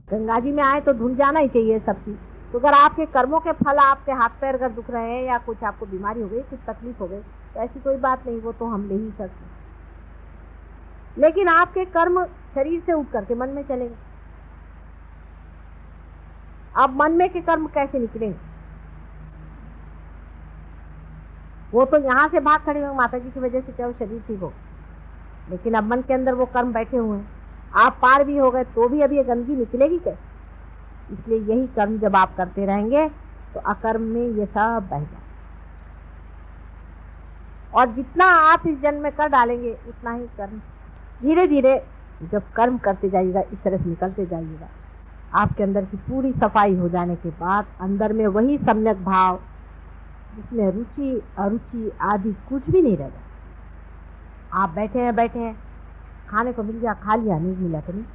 गंगा जी में आए तो धुल जाना ही चाहिए सब चीज। तो अगर आपके कर्मों के फल, आपके हाथ पैर अगर दुख रहे हैं या कुछ आपको बीमारी हो गई, कुछ तकलीफ हो गई, तो ऐसी कोई बात नहीं, वो तो हम ले ही सकते। लेकिन आपके कर्म शरीर से उठ करके मन में चलेंगे। अब मन में के कर्म कैसे निकलेंगे? वो तो यहाँ से भाग खड़े होंगे माता जी की वजह से, चाहे शरीर ठीक हो, लेकिन अब मन के अंदर वो कर्म बैठे हुए हैं। आप पार भी हो गए तो भी अभी ये गंदगी निकलेगी कैसे? इसलिए यही कर्म जब आप करते रहेंगे तो अकर्म में ये सब बह जाए। और जितना आप इस जन्म में कर डालेंगे उतना ही कर्म धीरे धीरे, जब कर्म करते जाइएगा इस तरह से निकलते जाइएगा, आपके अंदर की पूरी सफाई हो जाने के बाद अंदर में वही सम्यक भाव, जिसमें रुचि अरुचि आदि कुछ भी नहीं रहेगा। आप बैठे हैं, खाने को मिल गया खा लिया, नहीं मिला तो नहीं।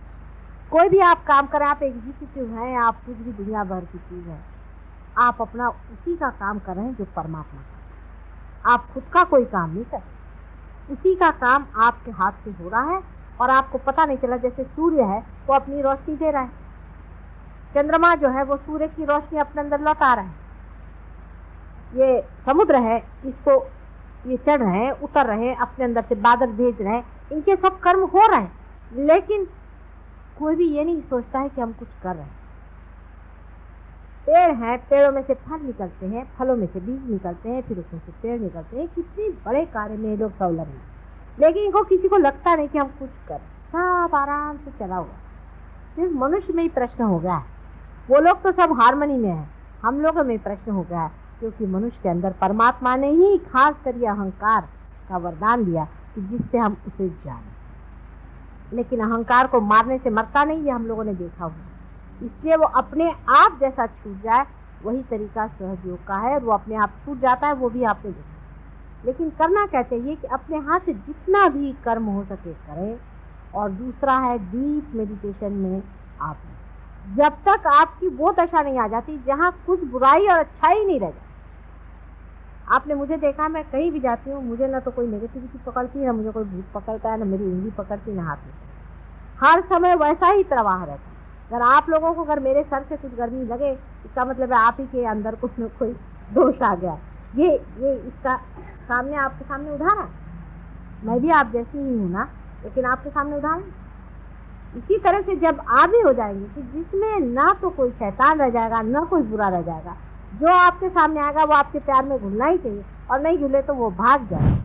कोई भी आप काम करें, आप एग्जीक्यूटिव हैं, आप कुछ भी दुनिया भर की चीज है, आप अपना उसी का काम कर रहे हैं जो परमात्मा का। आप खुद का कोई काम नहीं कर रहे, उसी का काम आपके हाथ से हो रहा है और आपको पता नहीं चला। जैसे सूर्य है वो अपनी रोशनी दे रहा है, चंद्रमा जो है वो सूर्य की रोशनी अपने अंदर लौटा रहा है, ये समुद्र है इसको ये चढ़ रहे हैं, उतर रहे हैं, अपने अंदर से बादल भेज रहे हैं, इनके सब कर्म हो रहे हैं। लेकिन कोई भी ये नहीं सोचता है कि हम कुछ कर रहे हैं। पेड़ हैं, पेड़ों में से फल निकलते हैं, फलों में से बीज निकलते हैं, फिर उसमें से पेड़ निकलते हैं। कितने बड़े कार्य में लोग संलग्न हैं, लेकिन इनको किसी को लगता नहीं कि हम कुछ करें, सब आराम से चला हुआ। सिर्फ मनुष्य में ही प्रश्न हो गया है, वो लोग तो सब हारमोनी में है, हम लोगों में प्रश्न हो गया है, क्योंकि मनुष्य के अंदर परमात्मा ने ही खास कर अहंकार का वरदान दिया कि जिससे हम उसे जाने। लेकिन अहंकार को मारने से मरता नहीं, ये हम लोगों ने देखा हुआ। इसलिए वो अपने आप जैसा छूट जाए वही तरीका सहयोग का है, वो अपने आप छूट जाता है, वो भी आपने देखा। लेकिन करना क्या चाहिए कि अपने हाथ से जितना भी कर्म हो सके करें। और दूसरा है डीप मेडिटेशन में आप, जब तक आपकी वो दशा नहीं आ जाती जहाँ कुछ बुराई और अच्छाई नहीं रह जाती। आपने मुझे देखा, मैं कहीं भी जाती हूँ, मुझे ना तो कोई नेगेटिविटी पकड़ती है, ना मुझे कोई भूत पकड़ता है, ना मेरी उंगली पकड़ती, ना हाथ में। हर समय वैसा ही प्रवाह रहता है। अगर आप लोगों को अगर मेरे सर से कुछ गर्मी लगे, इसका मतलब है आप ही के अंदर कुछ न कोई दोष आ गया। ये इसका सामने आपके सामने उदाहरण, मैं भी आप जैसी ही हूँ ना, लेकिन आपके सामने उदाहरण। इसी तरह से जब आप भी हो जाएंगे कि जिसमें ना तो कोई शैतान रह जाएगा, ना कोई बुरा रह जाएगा, जो आपके सामने आएगा वो आपके प्यार में घुलना ही चाहिए, और नहीं घुले तो वो भाग जाए।